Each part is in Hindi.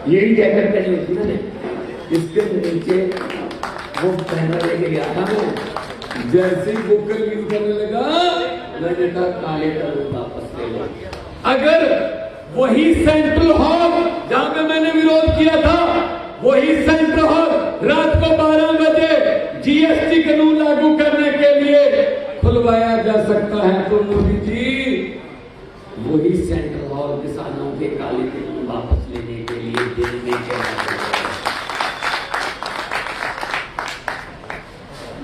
यही जैकेट पहनी होती मैंने, इसके नीचे वो पहना लेके गया था मैं। जैसे ही बुक यूज करने लगा मैंने कहा काले कलर वापस ले लो। अगर वही सेंट्रल हॉल जहां पे मैंने विरोध किया था, वही सेंट्रल हॉल रात को 12 बजे जीएसटी कानून लागू करने के लिए खुलवाया जा सकता है, तो मोदी जी वही सेंट्रल हॉल किसानों के काले कानून वापस लेने के लिए दिल में चला।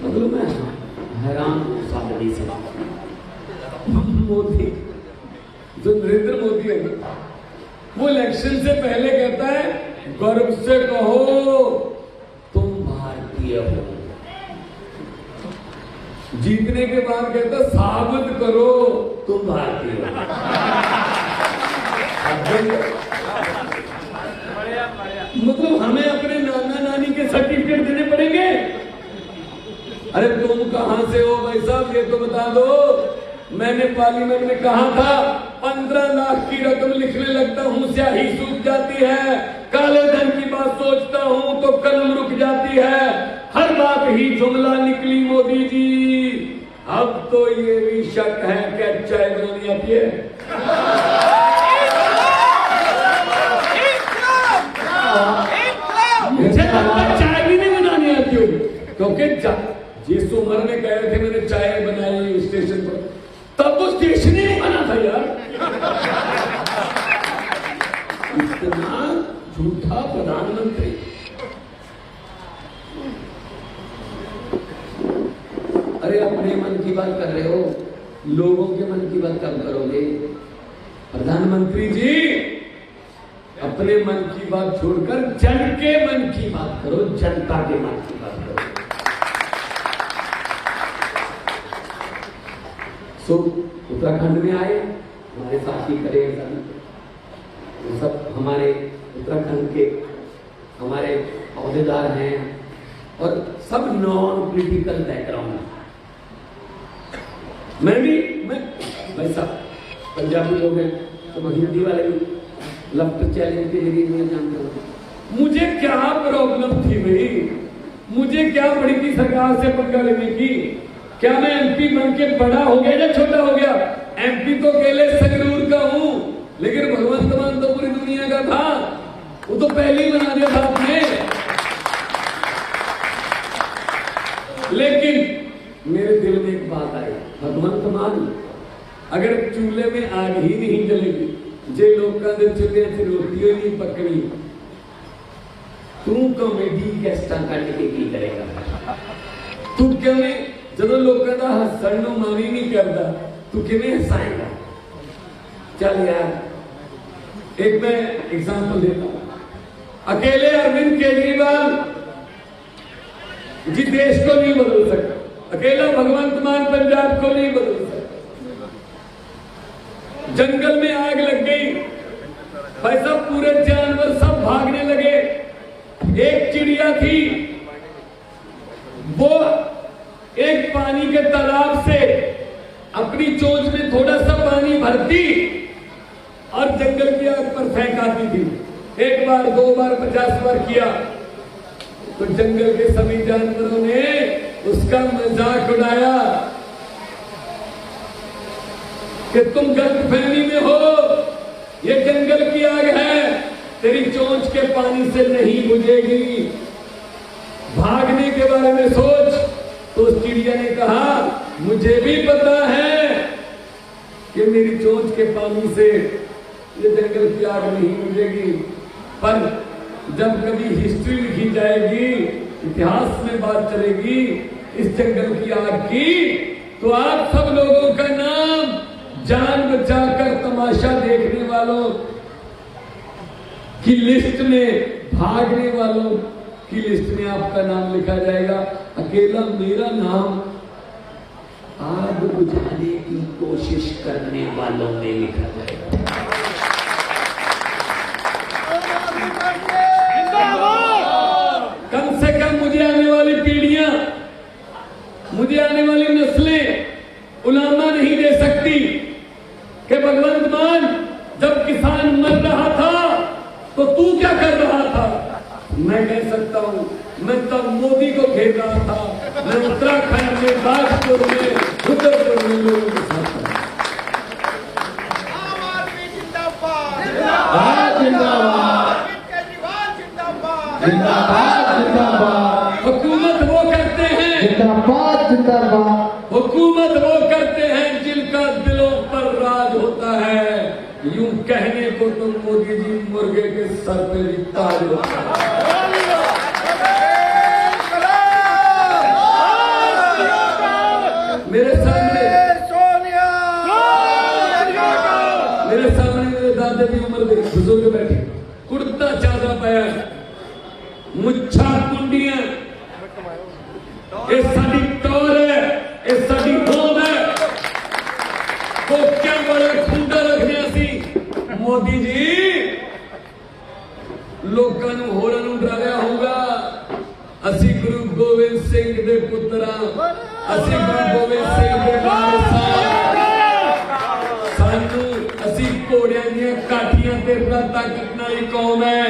मतलब मैं हैरान हूं सादगी से। मोदी जो नरेंद्र मोदी है वो इलेक्शन से पहले कहता है गर्व से कहो तुम भारतीय हो, जीतने के बाद कहता साबित करो तुम भारतीय हो। मतलब हमें अपने नाना नानी के सर्टिफिकेट देने पड़ेंगे? अरे तुम कहां से हो भाई साहब ये तो बता दो। मैंने पार्लियामेंट में कहा था 15 लाख की रकम लिखने लगता हूं स्याही सूख जाती है, काले धन की बात सोचता हूं तो कलम रुक जाती है, हर बात ही जुमला निकली मोदी जी। अब तो ये भी शक है क्या चाय बनानी आती है? मुझे लगता चाय भी नहीं बनानी आती होगी, क्योंकि जिस उम्र में कहे थे मैंने चाय बनाई स्टेशन पर, तब वो स्टेशन ही नहीं बना था यार। इतना झूठा प्रधानमंत्री। अरे अपने मन की बात कर रहे हो, लोगों के मन की बात कब करोगे? प्रधानमंत्री जी अपने मन की बात छोड़कर जन के मन की बात करो, जनता के मन की बात करो। तो उत्तराखंड में आए हमारे साथी करेगा, सब हमारे उत्तराखंड के हमारे अहदेदार हैं और सब नॉन पॉलिटिकल बैकग्राउंड। मैं वैसा पंजाबी लोग हैं तो हिंदी वाले भी लेफ्ट चैलेंज के जरिए मैं जानता हूँ। मुझे क्या प्रॉब्लम थी भाई, मुझे क्या पड़ी थी सरकार से पंगा लेने की? क्या मैं एमपी बन के बड़ा हो गया या छोटा हो गया? एमपी तो अकेले संगरूर का हूं, लेकिन भगवंत मान तो पूरी दुनिया का था, वो तो पहले ही बना दिया था आपने। लेकिन मेरे दिल में एक बात आई, भगवंत मान अगर चूल्हे में आग ही नहीं जलेगी, जे लोग का चूल्हे से रोटियों नहीं पकड़ी, तू कॉमेडी कैसा करने के की करेगा? तू क्यों नहीं ਜਦੋਂ ਲੋਕਾਂ ਦਾ ਹੱਸਣ ਨੂੰ ਮਨ ਹੀ ਨਹੀਂ ਕਰਦਾ, ਤੂੰ ਕਿਵੇਂ ਹਸਾਏਗਾ? चल यार एक मैं एग्जांपल देता हूं। अकेले अरविंद केजरीवाल जी देश को नहीं बदल सकता, अकेला भगवंत मान पंजाब को नहीं बदल सकता। जंगल में आग लग गई भाई साहब, पूरे जानवर सब भागने लगे। एक चिड़िया थी वो एक पानी के तालाब से अपनी चोंच में थोड़ा सा पानी भरती और जंगल की आग पर फेंक आती थी। एक बार, 2 बार, 50 बार किया तो जंगल के सभी जानवरों ने उसका मजाक उड़ाया कि तुम गलतफहमी में हो, ये जंगल की आग है, तेरी चोंच के पानी से नहीं बुझेगी, भागने के बारे में सोच। तो उस चिड़िया ने कहा मुझे भी पता है कि मेरी चोंच के पानी से ये जंगल की आग नहीं बुझेगी, पर जब कभी हिस्ट्री लिखी जाएगी, इतिहास में बात चलेगी इस जंगल की आग की, तो आप सब लोगों का नाम जान बचाकर तमाशा देखने वालों की लिस्ट में, भागने वालों की लिस्ट में आपका नाम लिखा जाएगा। अकेला मेरा नाम आग बुझाने की कोशिश करने वालों में लिखा जाएगा। कम से कम मुझे आने वाली पीढ़ियां, मुझे आने वाली नस्लें उलामा नहीं दे सकती कि भगवंत मान जब किसान मर रहा था तो तू क्या कर रहा था? मैं कह सकता हूं, मैं तब मोदी को घेर रहा था, मैं उत्तराखंड में, नागपुर में, रुद्रपुर में लोगों के साथ था। आम आदमी जिंदाबाद, जिंदाबाद जिंदाबाद जिंदाबाद जिंदाबाद। हुकूमत वो करते हैं, जिंदाबाद जिंदाबाद। हुकूमत वो करते हैं जिनका दिलों पर राज होता है। यूं कहने को तो मोदी जी मुर्गे के सर पे भी ताज होता है। मेरे सामने मेरे दादा की उम्र के बुजुर्ग बैठे, कुर्ता चादरा पाया, मुच्छा कुंडियां, ये साडी टोर है, ये साडी होम है। कोकियां वाले खुंडा रखने सी। मोदी जी लोकां नूं होरां नूं डराया होगा। असी गुरु गोबिंद सिंह दे पुत्रा, असी गुरु गोबिंद सिंह दे वारिसां, सानू असी घोड़ियां दीयां काठियां ते बड़ा ताकत नाली कौम है।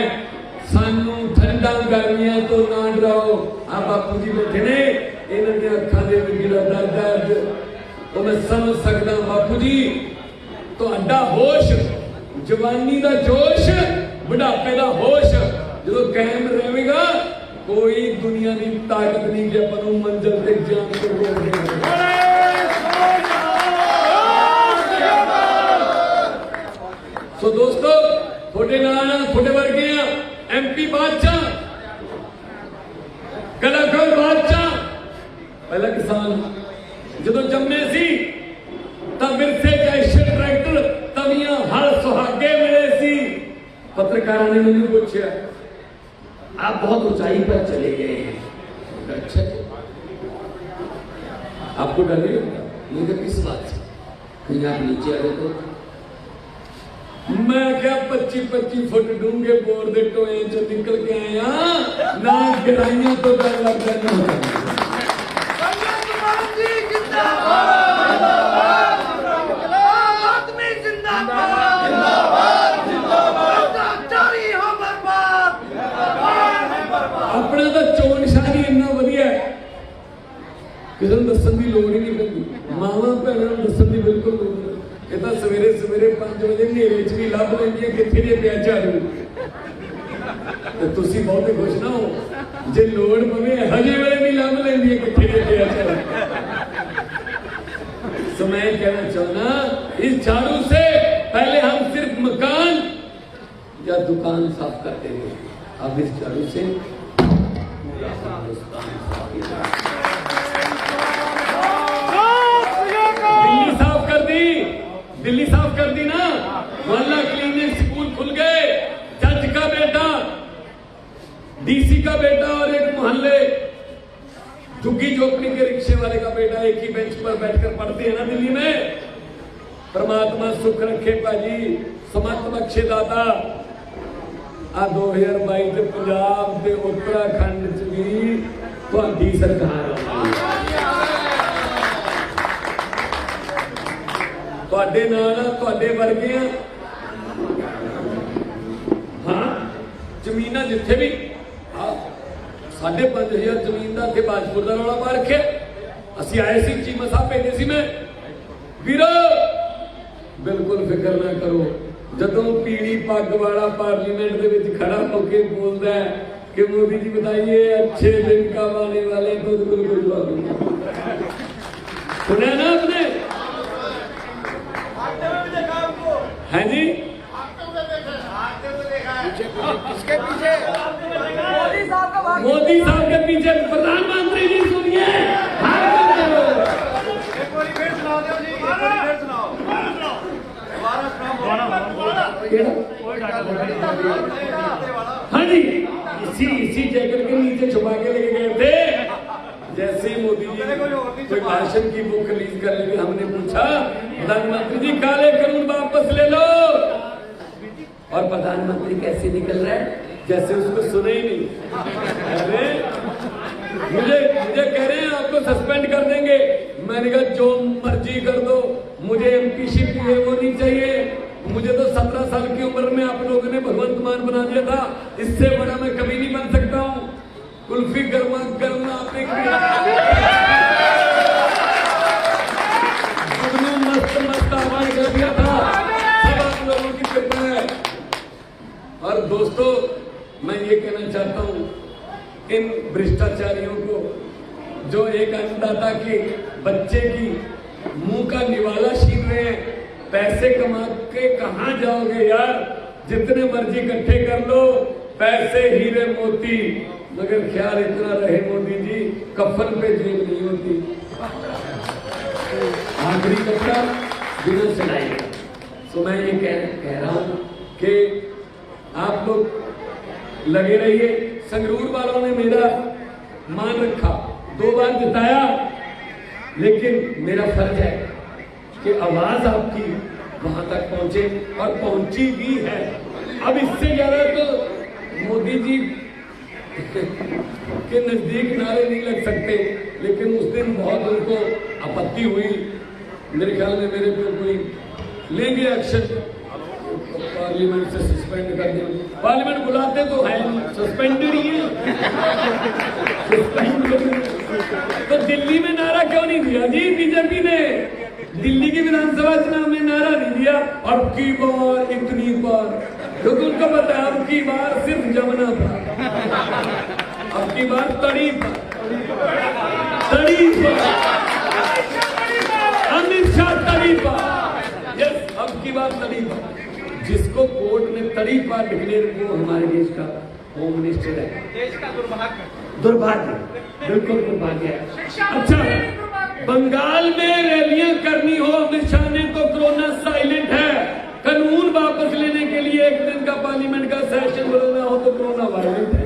सानू ठंडा गर्मियां तो ना डराओ। आ बापू जी बैठे ने, इन्हां दी अखां दे विच जिहड़ा दर्द वो मैं समझ सकदा। बापू जी तुहाडा होश, जवानी दा जोश, बुढ़ापे दा होश जो कायम रहेगा, कोई दुनिया की ताकत नहीं कि अपन मंजिल तक जान को रोक देगा। सो दोस्तों, थोड़े नाल थोड़े वर्गे MP बादशाह, कलाकार बादशाह, पहला किसान जो जम्मे सी तब विरसे कैशे ट्रैक्टर, तवियां हल सुहागे मिले सी। पत्रकारों ने मुझे पूछा, आप बहुत ऊंचाई पर चले गए हैं। अच्छा, आपको डर नहीं लगता? मुझे किस बात से? कहीं आप नीचे आ गए तो? मैं क्या 25-25 फुट डूंगे बोर दे टोए जो निकल के आया ना, गिराइयां तो डर लगता ना होता। अपना तो चोन निशानी इन्ना वधिया है, किसी को दसन की लोड़ ही नहीं पैंदी। मावां भैणां नूं दसन की बिल्कुल लोड़ नहीं। ये तो सवेरे सवेरे 5 बजे नेरे च भी लभ लैंदियां कित्थे जे पिया झाड़ू। ते तुसीं बहुते खुश ना हो, जे लोड़ पवे हजे वेले भी लभ लैंदियां कित्थे जे पिया झाड़ू। तो मैं कहना चाहना, इस झाड़ू से पहले हम सिर्फ मकान या दुकान साफ करते थे, अब इस झाड़ू से पूरा हिंदुस्तान साफ किया। दिल्ली साफ कर दी, दिल्ली साफ कर दी ना, मोहल्ला क्लिनिक, स्कूल खुल गए। जज का बेटा, DC का बेटा और एक मोहल्ले झुग्गी झोपड़ी के रिक्शे वाले का बेटा एक ही बेंच पर बैठकर पढ़ते हैं ना दिल्ली में। परमात्मा सुख रखे भाजी, समर्थ बख्शे दाता। आ 2022 च पंजाब ते उत्तराखंड च भी तुहाडी सरकार तुहाडे नाल तुहाडे वर्गे। हाँ, जमीना जिथे भी 5,500 जमीन का इतने बाजपुर का रौला पा रखे। असी आए सी, चीमा साहब भेजे सी मैं, वीरो बिल्कुल फिक्र ना करो। जदों पीली पग वाला पार्लीमेंट दे विच खड़ा होकर बोलता है कि मोदी जी बताइए अच्छे दिन कब आने वाले, तो बिल्कुल जवाब दूंगा। सुना ना आपने? है जी, किसके पीछे? मोदी साहब के पीछे प्रधानमंत्री जी। सुनिए, हाँ जी, इसी जैकेट के नीचे छुपा के लेके गए थे। जैसे ही मोदी जी कोई भाषण की बुक रिलीज कर लेंगे, हमने पूछा प्रधानमंत्री जी काले कानून वापस ले लो, और प्रधानमंत्री कैसे निकल रहा है जैसे उसको सुने ही नहीं। अरे मुझे कह रहे हैं आपको सस्पेंड कर देंगे। मैंने कहा जो मर्जी कर दो, मुझे MP शिप वो नहीं चाहिए। मुझे तो 17 साल की उम्र में आप लोगों ने भगवंत मेहमान बना दिया था, इससे बड़ा मैं कभी नहीं बन सकता हूँ। कुल्फी गर्मा गर्मा आपने मस्त मस्त आवाज कर दिया था। सब आप लोगों की कृपा है। और दोस्तों, मैं ये कहना चाहता हूँ इन भ्रष्टाचारियों को जो एक अन्नदाता के बच्चे की मुंह का निवाला छीन रहे हैं, पैसे कमा के कहां जाओगे यार? जितने मर्जी इकट्ठे कर लो, पैसे हीरे मोती, मगर ख्याल इतना रहे मोदी जी, कफन पे जेब नहीं होती। आखिरी कपड़ा बिना सिलाई का। तो मैं ये कह रहा हूं कि आप लोग लगे रहिए। संगरूर वालों ने मेरा मान रखा, 2 बार जिताया, लेकिन मेरा फर्ज है कि आवाज आपकी वहां तक पहुंचे, और पहुंची भी है। अब इससे ज्यादा तो मोदी जी के नजदीक नारे नहीं लग सकते, लेकिन उस दिन बहुत उनको आपत्ति हुई। मेरे ख्याल में मेरे पे कोई लेंगे एक्शन, पार्लियामेंट से सस्पेंड कर दें। पार्लियामेंट बुलाते तो है, सस्पेंडेड ही है। तो दिल्ली में नारा क्यों नहीं दिया जी बीजेपी ने? दिल्ली की विधानसभा चुनाव में नारा नहीं दिया, अब की बार इतनी बार, क्योंकि उनको पता है अब की बार सिर्फ जमुना पर, अब की बार तड़ी पर, अमित शाह तड़ी पर, यस, अब की बार तड़ी पर। जिसको कोर्ट ने तड़ी पार डिक्लेयर किया, हमारे देश का होम मिनिस्टर है। देश का दुर्भाग्य, बिल्कुल दुर्भाग्य है। अच्छा, बंगाल में रैलियां करनी हो अमित शाह ने तो कोरोना साइलेंट है। कानून वापस लेने के लिए 1 दिन का पार्लियामेंट का सेशन बुलाना हो तो कोरोना वायलेंट है।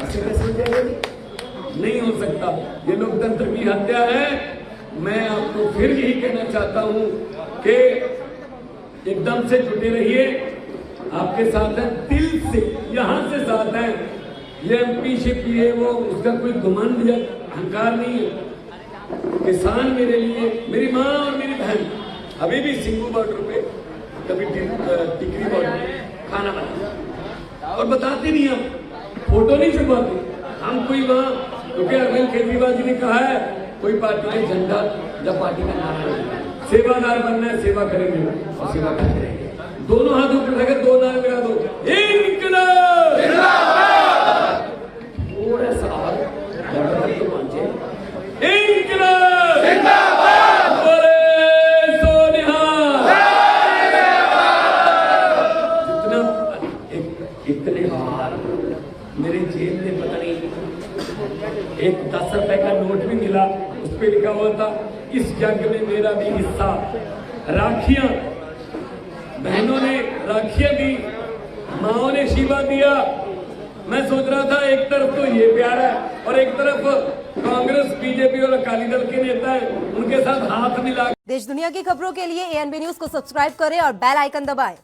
ऐसे कैसे हो जाएगा? नहीं हो सकता। ये लोकतंत्र की हत्या है। मैं आपको फिर यही कहना चाहता हूं कि एकदम से जुटे रहिए, आपके साथ हैं, दिल से यहां से साथ हैं। ये एमपीशिप ये वो उसका कोई घमंड या अहंकार नहीं है। किसान मेरे लिए, मेरी माँ और मेरी बहन अभी भी सिंगू बॉर्डर पे, कभी टिकरी बॉर्डर खाना बनाते और बताते नहीं, हम फोटो नहीं छुपाते हम कोई वहां, क्योंकि अरविंद केजरीवाल जी ने कहा है कोई पार्टी का झंडा या पार्टी का नारा नहीं, सेवादार बनना है, सेवा करेंगे और सेवा करते रहेंगे। दोनों हाथ ऊपर लगे, 2 नारे लगा दो, इनकलाब जिंदाबाद। थोड़ा सा बॉर्डर तक तो पहुंचे, इनकलाब जिंदाबाद, बोले सो निहाल। इतने बार मेरे जेब में पता नहीं एक 10 रुपए का नोट भी मिला, उस पर लिखा हुआ था इस जंग में मेरा भी हिस्सा। राखियां बहनों ने राखियां दी, माओ ने शीबा दिया। मैं सोच रहा था एक तरफ तो ये प्यार है और एक तरफ कांग्रेस, बीजेपी और अकाली दल के नेता हैं, उनके साथ हाथ मिला। देश दुनिया की खबरों के लिए ANB न्यूज को सब्सक्राइब करें और बेल आइकन दबाएं।